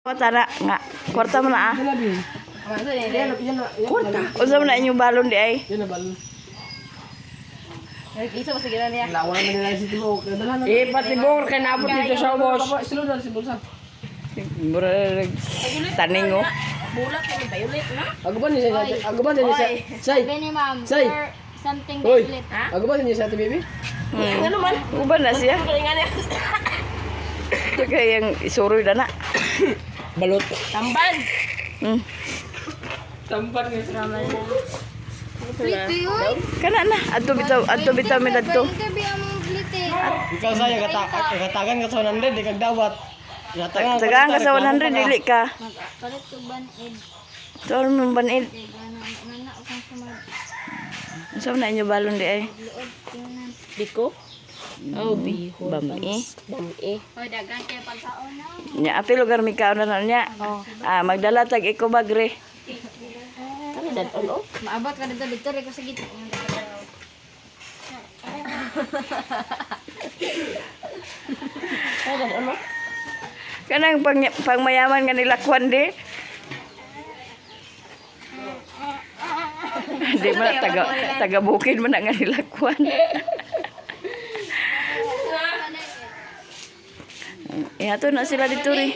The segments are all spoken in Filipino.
Kwarta na nga. Kwarta mo na ah. Kwarta. Unsa man na inyong balon di ay? Yan na balon. Isa pa sa gila niya. Lawan na nila si Tibok. Pati bor kay naabot dito sa ubos. Sulod na si Bulsa. Mura taning oh. Bulak ko violet na. Aguban niya sa. Aguban niya sa. Say. Beni ma'am. Say. Or something Hoy. violet. Ha? Aguban niya sa ate baby. Ano man? Uban na siya. Tsaka yung isuroy na na. Balot. Tamban. Hmm. Tamban nga sa Plite yun. Kana na. Adto bitaw mi dadto. Interview among plite. Ikaw saya katagan ka sa 100 di kag dawat. Tagaan ka sa 100 dili ka. Palit ko ban-id. Tol mo banid. Nana o kang sumad. Unsa man na inyong balon di ay? Luod. Tingnan. Biko. Oh, biho. Bami. Bami. Hoy, dagan kayo pagkaon na. Nya api lugar mi kaon na niya. Ah, magdala tag iko bagre. Kani dadon oh. Maabot ka dito ko sa gitna. Kani dadon oh. Kanang pangmayaman nga nila kwan di. Di man taga bukid man na nga nila kwan. Ihato na sila dito ri.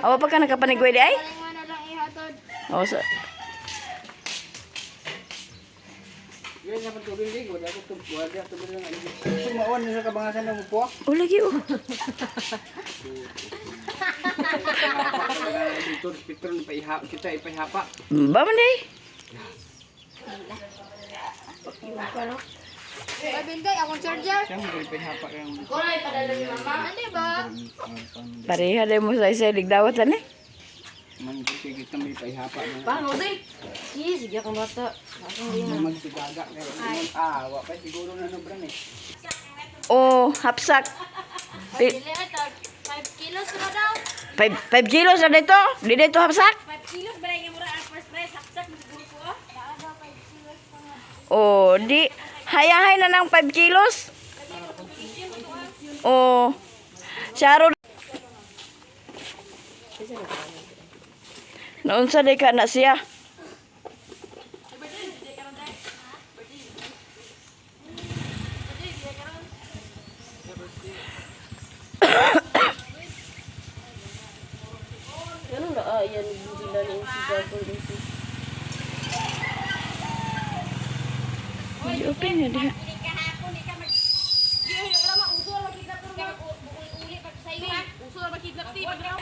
Awa pa ka nakapanigway di ay? Ano lang ihatod. O sa Yan sa pagtubig di wala ko tub wala to lang ani. Sumaon ni sa kabangasan ng upo. o lagi o. Dito pitron kita ipahapa. Ba man day? Kabinday, akong charger. Siya mo ipahapa kang Kulay padala ni mama. Ano ba? Pareha day mo sa isa ligdawat lan eh. man kasi kita may ipahapa na. Paano din? Sige kang bata. Magsigaga kay wa pa siguro na no bran eh. O hapsak. Dili ito. 5 kilos na daw. 5 kilos na dito. Di dito hapsak. 5 kilos ba yung mura ang first price? Saksak mo siguro ko. Baka daw 5 kilos pa nga. O di hayahay na ng 5 kilos. O Sharo. Naunsa day ka na siya? Ano na yan sila ni si Jacob din si. Di open niya diha.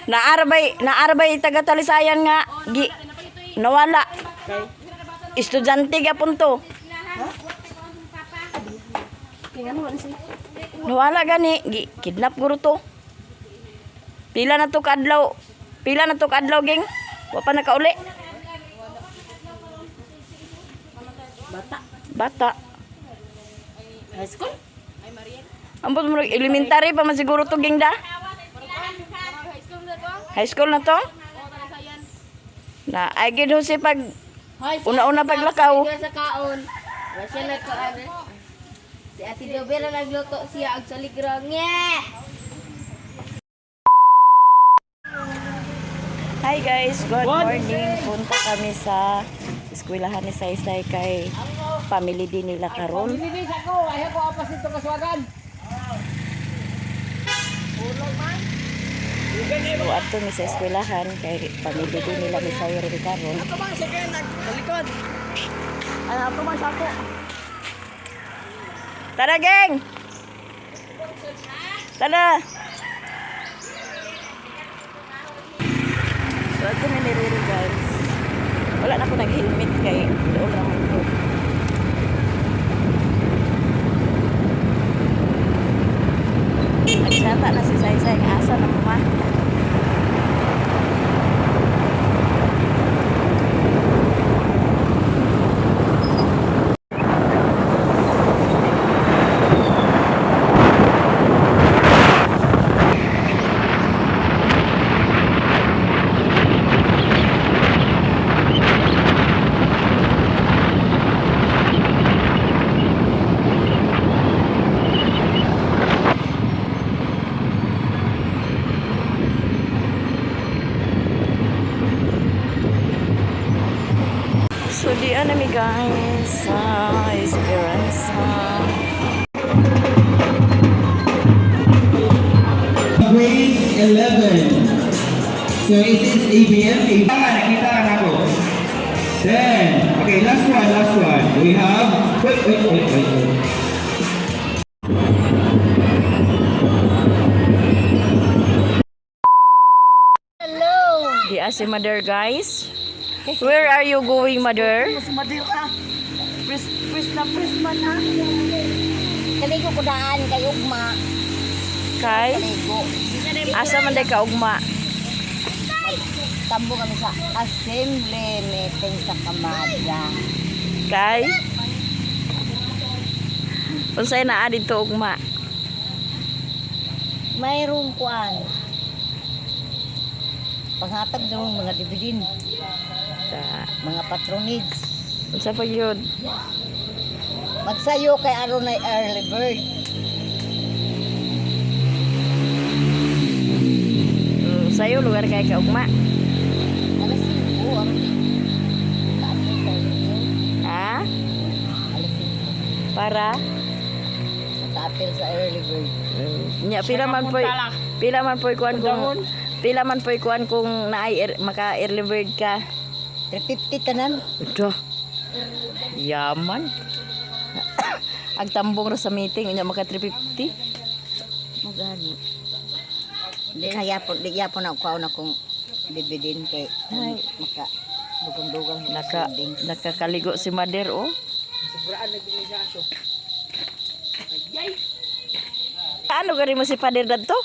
Naarbay taga Talisayan nga nawala. Estudyante gyapon to. Tingnan mo si. Nawala gani, kidnap guro to. Pila na to kadlaw. Pila na to kadlaw geng. Wa pa nakauli. Bata. High school? Ambot mo elementary pa man siguro to geng da. High school na to? Na ay gid ho si pag una-una paglakaw. Sa kaon. Rasya na ko ano. Si Ate Jobera nagluto siya ag sa ligrang. Hi guys, good morning. Punta kami sa eskwelahan ni Saysay kay family din nila karon. Bilis ako, ay ako apas dito kaswagan. So ato mi sa eskwelahan kay family din nila ni Sayri karon. Ako ba sige naglikod. Ay ako man sa ako. Tara geng. Tara. So ato na niriri guys. Wala na ako nag-helmet kay doon lang ako. Nagsata na si Saysay nga asa na kuma. Di anami guys sa Esperanza. Grade 11. So it is ABM. Nakita kan ako. Then, okay, last one. We have, wait. Di si mother guys. Where are you going, mother? Kaligo ko daan kay ugma. Kay Kaligo. asa man day ka ugma? Tambo kami sa assembly meeting sa Kamadya. Kay unsay naa dito ugma? Mayroong kuan. Panghatag daw mga dividend, mga patronage. Unsa pa yun? Magsayo kay aron na early bird. Sa'yo lugar kay ka ugma? Alas 5 ang kaapil sa early. Ha? Alas Para 5 kaapil sa early bird. nya pila man poy kuan kung naay maka early bird ka. 350 tanan. Ito. Yaman. Ang tambong ra sa meeting nya maka 350. Magani. Di yapon na kuan akong dividend kay Ay. maka dugang-dugang Nakakaligo si mother oh. Sobraan na din siya aso. Ano gari mo si pader dadto?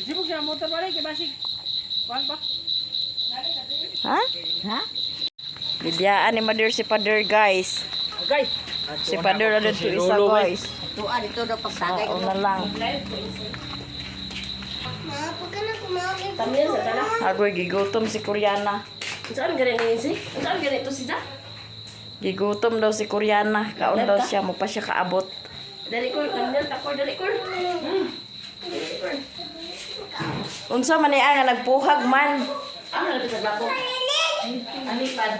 Di mo siya motor balik kay basig. Kuan pa? Ha? Ha? Bidyaan ni mother si pader guys. Okay. Si pader na dito isa guys. Tuwa dito daw pagsagay Oo na lang. Tamiyan sa tala. Agoy gigutom si Koreana. Saan ganito yun si? Saan ganito si Za? Gigutom daw si Koreana. Kaon daw siya mo pa siya kaabot. Dali ko, tamiyan tako, dali ko. Unsa man niya nga nagpuhag man. Ano na sa lako? Alipad.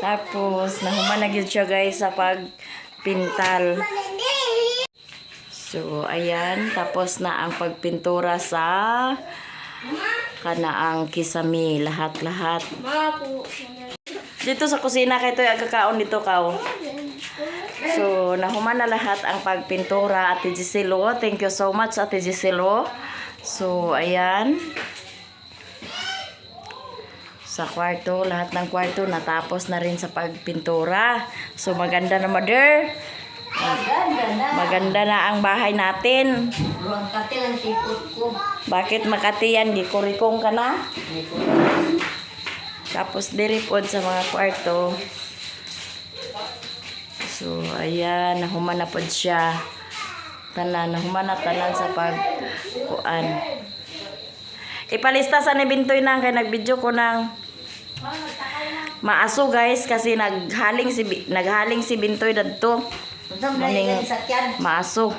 Tapos nahuman na gyud siya guys sa pagpintal. So ayan, tapos na ang pagpintura sa kanaang kisame, lahat-lahat. Dito sa kusina kay toy agkakaon dito kaw. So nahuman na lahat ang pagpintura Ate Giselo. Thank you so much Ate Giselo. So ayan. Sa kwarto, lahat ng kwarto natapos na rin sa pagpintura. So maganda na mother. Maganda na ang bahay natin. Luang kate lang tipot ko. Bakit Makati yan? Gikurikong ka na? Tapos diripod sa mga kwarto. So, ayan. Nahuman na pod siya. Nahuman na tanan sa pagkuan. Ipalista sa ni Bintoy nang kay nagbidyo ko ng maaso guys. Kasi naghaling si Bintoy dadto. Maning maaso.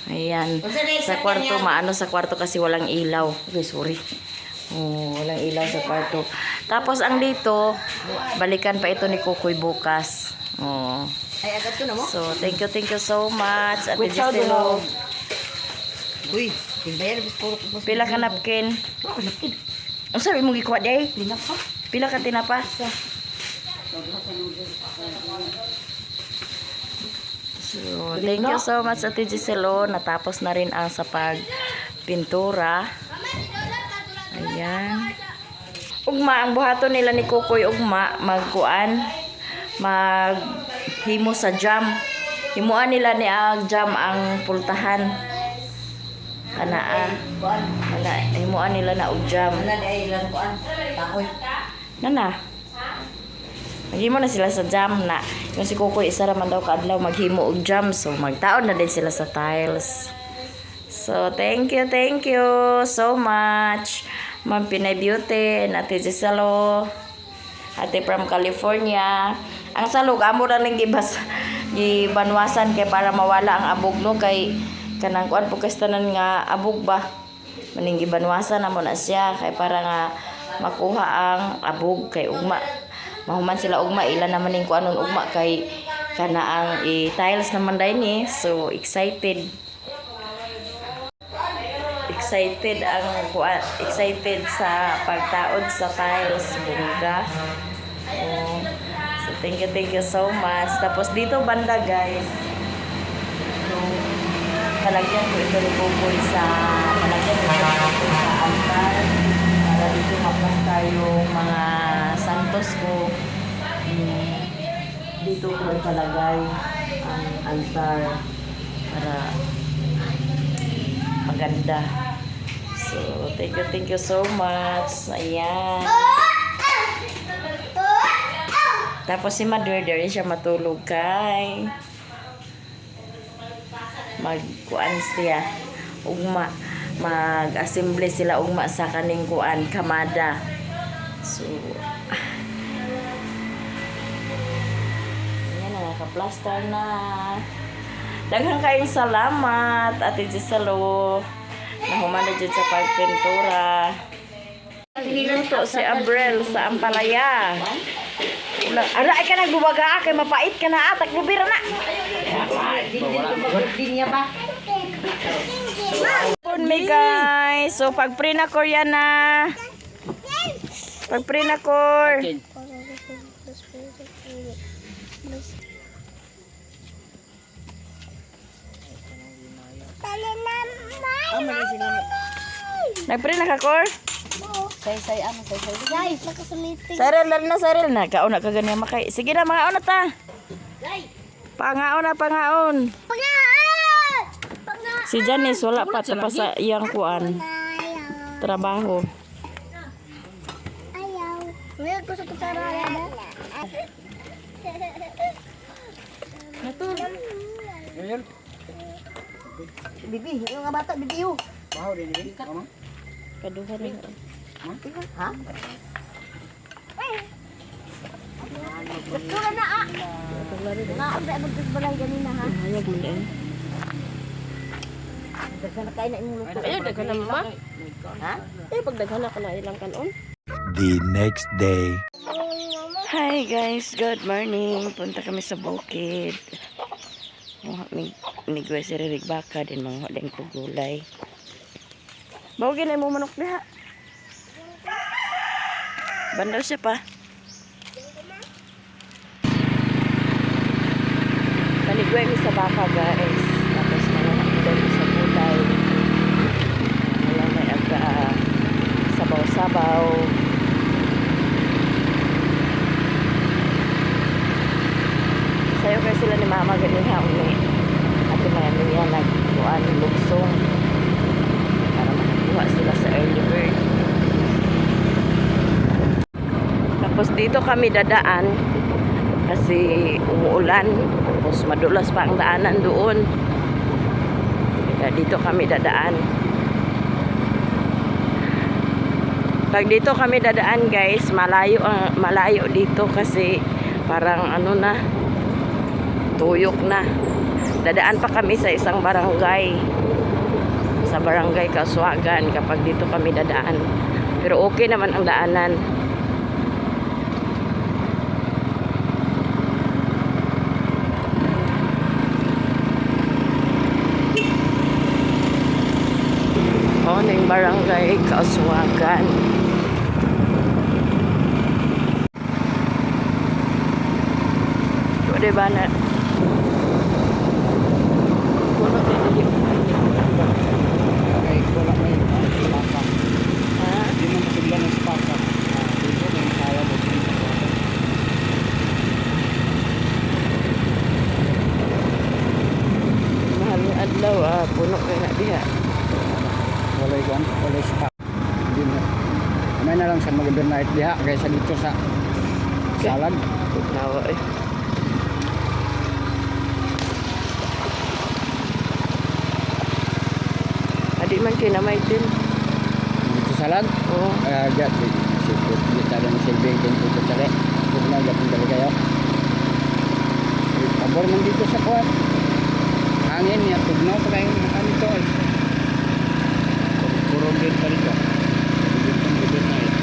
Ayan. Sa kwarto, maano sa kwarto kasi walang ilaw. Okay, sorry. Oh, walang ilaw sa kwarto. Tapos ang dito, balikan pa ito ni Kukoy bukas. Oh. Ay, agad ko na mo. So, thank you so much. Ate Giselo. Uy, tindayan bis puro ko. Pila ka napkin? Ang sabi mo gikuha day? Pila ka tinapa? So, thank you so much Ate Giselo. Natapos na rin ang sa pagpintura. Ayan. Ugma, ang buhaton nila ni Kukoy ugma, maghimo sa jam. Himuan nila ni jam ang pultahan. Kanaa. Himuan nila na og jam. Wala di ay ilan kuan. Takoy. Nana. Maghimo na sila sa jam na. Yung si Kukoy isa raman daw kaadlaw maghimo og jam. So magtaon na din sila sa tiles. So thank you so much. Ma'am Pinay Beauty, Ate Giselo, Ate from California. Ang salog amo ra ning gibanwasan kay para mawala ang abog no kay kanang kuan po kastanan nga abog ba. Maning gibanwasan namo na siya kay para nga makuha ang abog kay ugma. Mahuman sila ugma ila naman ning kuanon ugma kay kana ang tiles naman dai ni. So excited sa pagtaod sa tiles bunga. So thank you so much. Tapos dito banda guys, palagyan ko ito ni Kukoy sa altar para dito mapasta yung mga santos ko. Dito ko italagay ang altar para maganda. So thank you so much. Ayan. Tapos si Mother dere siya matulog kay magkuan siya ugma, mag-assembly sila ugma sa kaning kuan kamada. So ayan na, naka-plaster na. Daghang kayong salamat Ate Gisalo, nahuman na dyan sa pagpintura. Niluto si Abrel sa Ampalaya. Ala, ay ka nagbubaga kay mapait ka na atak lubira na. Me guys, so pag-pray na ko yan na. Pag-pray na ko. Nag-pray na ka, Kor? Say, nakasuliti. Saril na. Kauna ka ganyan makay. Sige na, mga una ta. Pangaon. Si Janice, wala pa pa sa iyang kuan. Trabaho. Ayaw. Ngayon ko sa kutsara. Ngayon, Bibi, yung nga bata, bibi yun. bahaw din din. Ano? Kaduhan na. Ha? Kutsura na ah. Naon ba magdagbalay ganina ha? Hayag mo din. Daghan na kain na imong luto. Ayun, daghan na mama. Ha? Pag daghan na ka na ilang kanon. The next day. Hi guys, good morning. Punta kami sa bukid. Migway si Ririg Baka din mga hodeng ko gulay. Bawagin ay mo manok diha. Bandaw siya pa. Maligway mi sa baka guys. Tapos manahakdan mi sa gulay. Wala may aga sabaw-sabaw. Sayo kayo sila ni mama ganyan ha uli. At yung niya nagkuhan luksong para makakuha sila sa early bird. Tapos dito kami dadaan kasi umuulan. Tapos madulas pa ang daanan doon. Kaya dito kami dadaan. Pag dito kami dadaan guys, malayo dito kasi parang ano na, tuyok na. Dadaan pa kami sa isang barangay. Sa barangay Kaswagan kapag dito kami dadaan. Pero okay naman ang daanan. O, yung barangay Kaswagan. O, diba na? Ay, wala may paka. Ha? Hindi mo masigla ng paka. Dito may kaya mo din sa paka. Mahal yung adlaw puno kaya na diha. Walay kuan, walay spa. Hindi mo. Kamay na lang sa mag-overnight diha kaysa dito sa salad. Nawa eh. Adi man kinamay din. Dito salad. Oo. Gat siput kita dan silbing kung ito tali. Kung na gatong dali kayo. Pabor man dito sa kuan. Hangin niya tugnaw pa kayong ano ito. Kurong din pa dito. Dito ang overnight.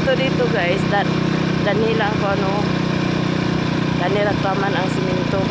simento dito guys. Danila ko ano. Danila taman ang simento.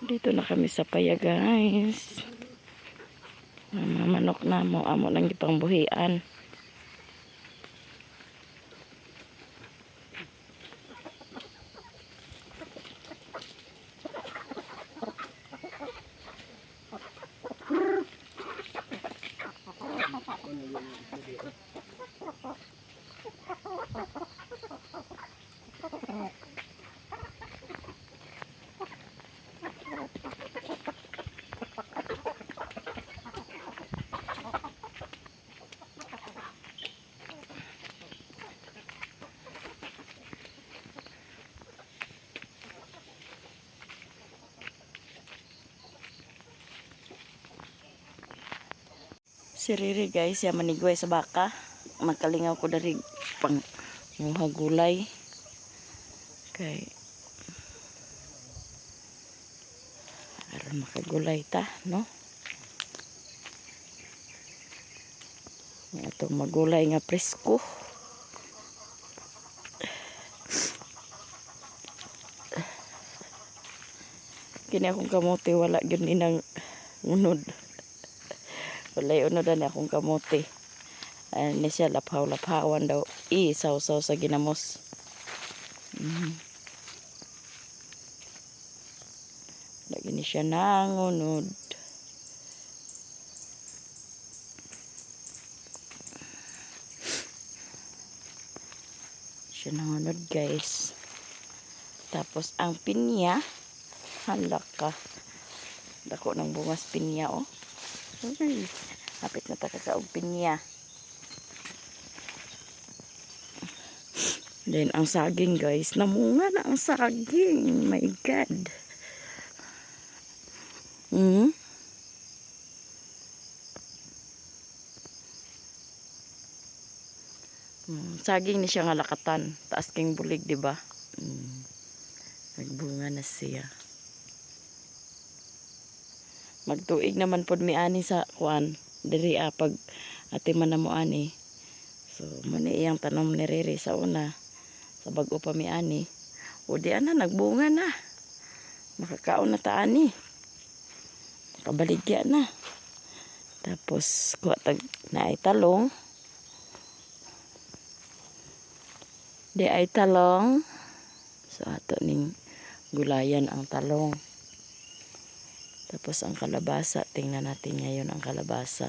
Dito na kami sa paya guys. Mga manok na mo. Amo lang ipang buhian. Si Riri guys, ya manigway sa baka. Magkalingaw ko dari pang nguha gulay. Kay aron makagulay ta, no? Ito magulay nga presko. Kini akong kamote wala gyud inang unod. Walay unodan akong kamote. Ni siya laphaw-laphawan daw. Saw-saw sa ginamos. Lagi ni siya nangunod. Siya nangunod guys. Tapos ang pinya. Halak ka. Dako ng bungas pinya oh. Ay, hapit na takakaog pinya. Then ang saging guys, namunga na ang saging. My God. Saging ni siya nga lakatan. Taas king bulig, di ba? Nagbunga na siya. Magtuig naman pod mi ani sa kuan diri pag ati man mo ani. So mani iyang tanom ni Riri sa una sa bag-o pa mi ani. O di ana nagbunga na. Makakaon na ta ani. Kabaligya na. Tapos kuha tag naay talong. Di ay talong. So ato ning gulayan ang talong. Tapos ang kalabasa, tingnan natin ngayon ang kalabasa.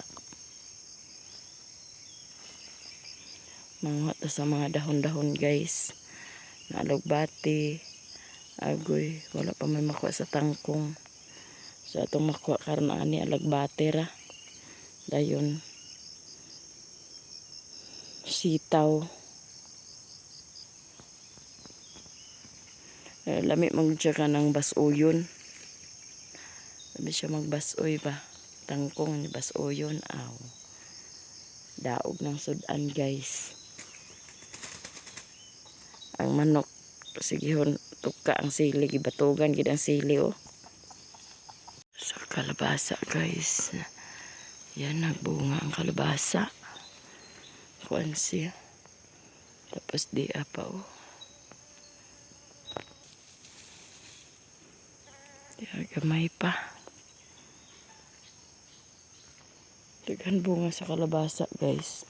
Manguha to sa mga dahon-dahon guys. Nalugbati, agoy, wala pa may makuha sa tangkong. So atong makuha karon ani alagbati ra. Dayon sitaw. Lami magdya ka ng basuyon. Sabi siya magbasoy ba? Tangkong ni basoyon. Aw. Daog ng sudan guys. Ang manok. Sigihon tuka ang sili. Gibatugan gid ang sili oh. Sa kalabasa guys. Yan nagbunga ang kalabasa. Kuan siya. Tapos di apa oh. Di gamay pa. Daghan bunga sa kalabasa guys.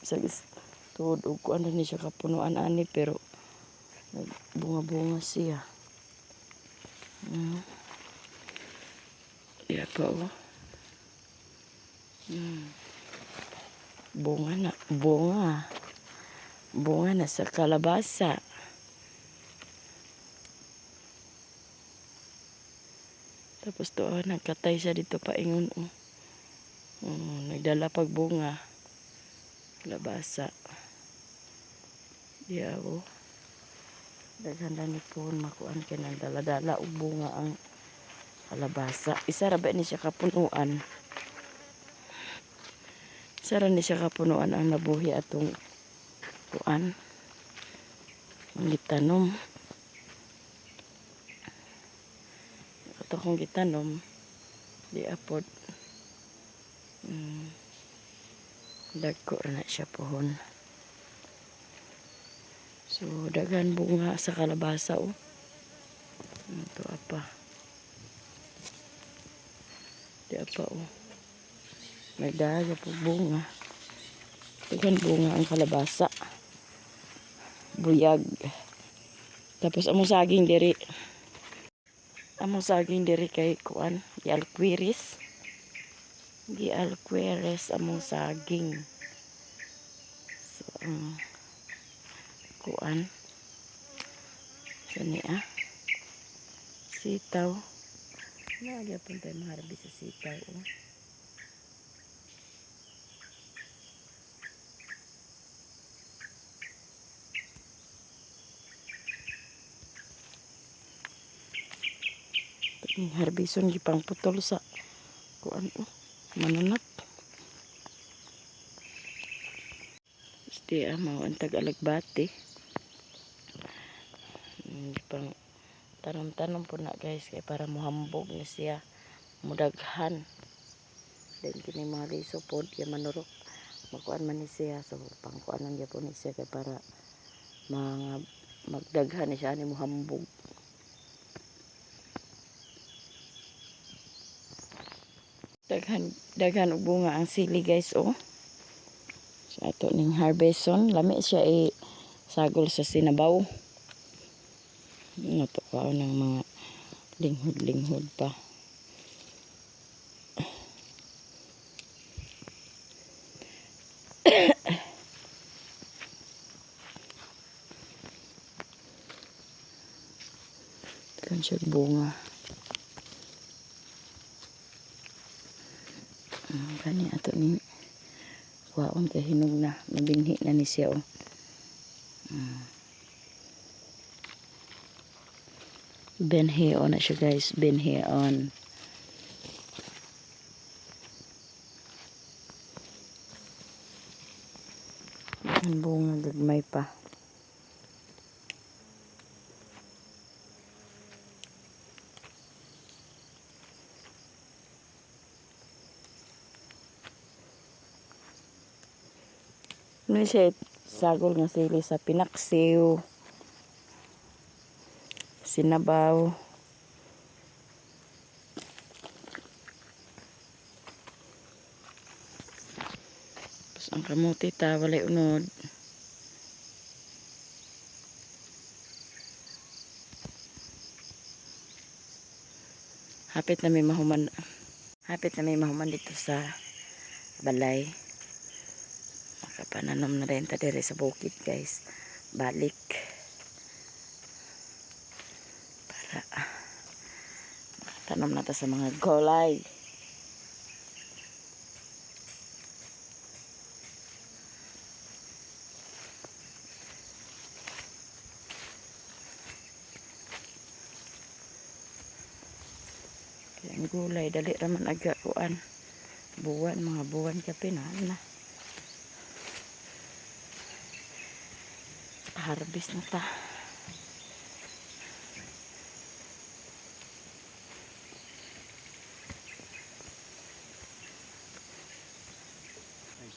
Tuod og kuan ni siya kapunuan ani pero bunga-bunga siya. Ya pa oh. Bunga na, bunga. Bunga na sa kalabasa. Tapos to nagkatay siya dito paingon oh. Nagdala pag bunga. Labasa. Diyaw. Daghan lang ni pon makuan kinang dala-dala og bunga ang kalabasa. Isa ra ba ni siya kapunuan? Isa ra ni siya kapunuan ang nabuhi atong kuan. Ang gitanom. Ito kong gitanom. Di apod. Dagko ra na siya pohon. So, daghan bunga sa kalabasa, oh. Ito apa. Di apa, oh. May daga po bunga. Daghan bunga ang kalabasa. Buyag. Tapos, among saging diri. Among saging diri kay kuan. Gialquiris. Gialquiris among saging. So, kuan kani sitaw nagyapon tayo maharbi sa sitaw oh. Ini harbison gipang putol sa kuan oh mananap gusti mao ang tag-alagbati. Pang tanom-tanom po na guys kaya para muhambog na siya mudaghan then kini mga liso po kaya manurok makuan man ni siya so pangkuan lang po ni siya kaya para mga magdaghan ni siya ni muhambog. Daghan og bunga ang sili guys oh. So ato ning harveston lami siya sagol sa sinabaw. Napakaw ng mga linghod-linghod pa. Kan siya bunga. Kani ato ni kuwaon kay hinog na. Mabinhi na ni siya oh. Binhi on na siya guys. Binhi on. Ang bunga gagmay pa. Ano siya sagol nga sili sa pinaksiw. Sinabaw. Tapos ang kamuti ta walay unod. Hapit na may mahuman dito sa balay. Makapananom na rin ta dire sa bukid guys. Balik. Tanom na ta sa mga gulay. Kaya ang gulay dali raman aga kuan. Mga buwan ka pinan na. Harvest na ta.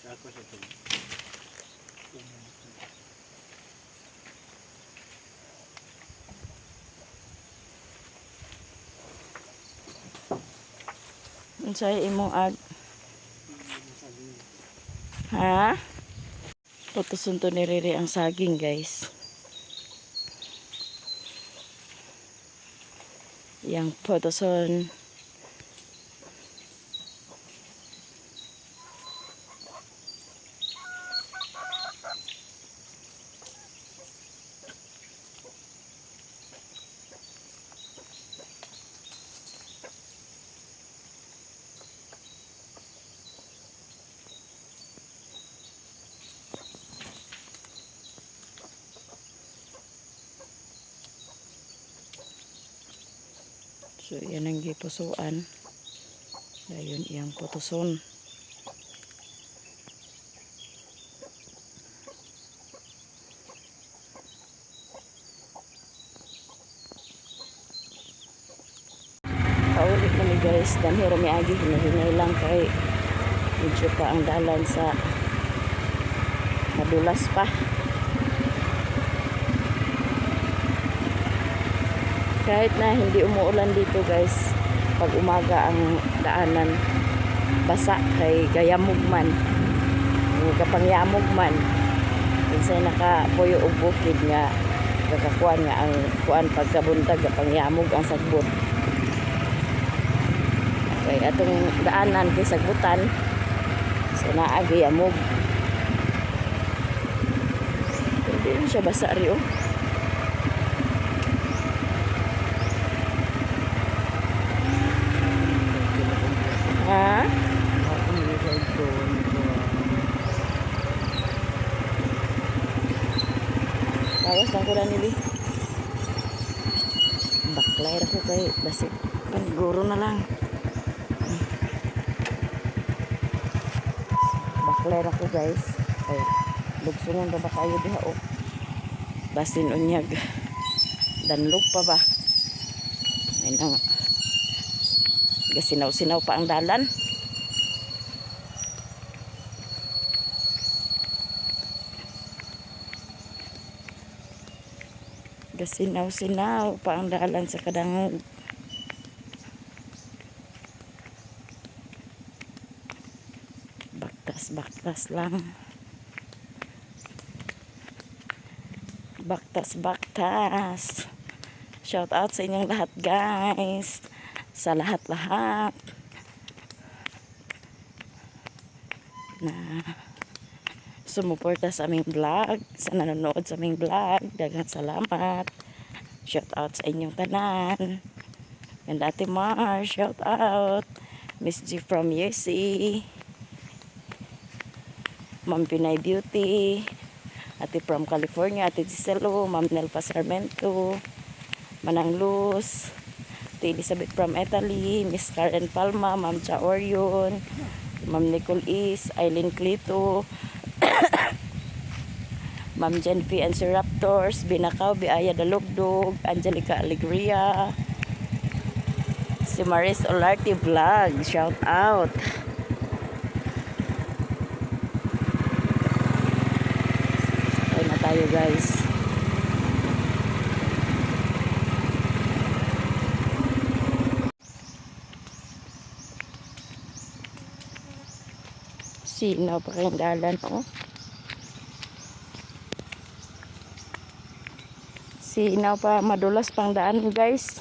Ako sa ito. Unsay imong ha? Putusun to ni Riri ang saging guys. Yang putusun. So yan ang gipusuan. Dayon iyang putuson. Paulit na ni guys, danhero mi agi hinahinay lang kay medyo pa ang dalan sa madulas pa. Kahit na hindi umuulan dito guys, pag umaga ang daanan basa kay gayamog man, kapangyamog man. Kinsay nakapuyo og bukid nga kakakuan nga ang kuan pagkabuntag kapangyamog ang sagbot. Okay, atong daanan kay sagbutan so naagi amog. Hindi rin siya basa rin. Ha? Bawas lang ko na nili. Baklay ako kay basi paniguro na lang. Baklay ako guys. Ay, lugsungan pa ba kayo diha o? Basin unyag. Danlog pa ba? Ay nang gasinaw-sinaw pa ang dalan. Gasinaw-sinaw pa ang dalan sa kadangog. Baktas lang. Baktas. Shout out sa inyong lahat guys. Sa lahat-lahat na sumuporta sa aming vlog, sa nanonood sa aming vlog. Daghang salamat. Shout out sa inyong tanan. And Ate Mar, shout out. Miss G from UC. Ma'am Pinay Beauty, Ate from California, Ate Giselo, Ma'am Nelpa Sarmento, Manang Luz, Ate Elizabeth from Italy, Miss Karen Palma, Ma'am Cha Orion, Ma'am Nicole Is, Eileen Clito, Ma'am Jenfie and Sir Raptors, Binakaw, Biaya Dalugdog, Angelica Alegria, si Maris Olarte Vlog, shout out. Tayo guys. Sinaw pa kayong dalan oh. Sinaw pa, madulas pang daan guys.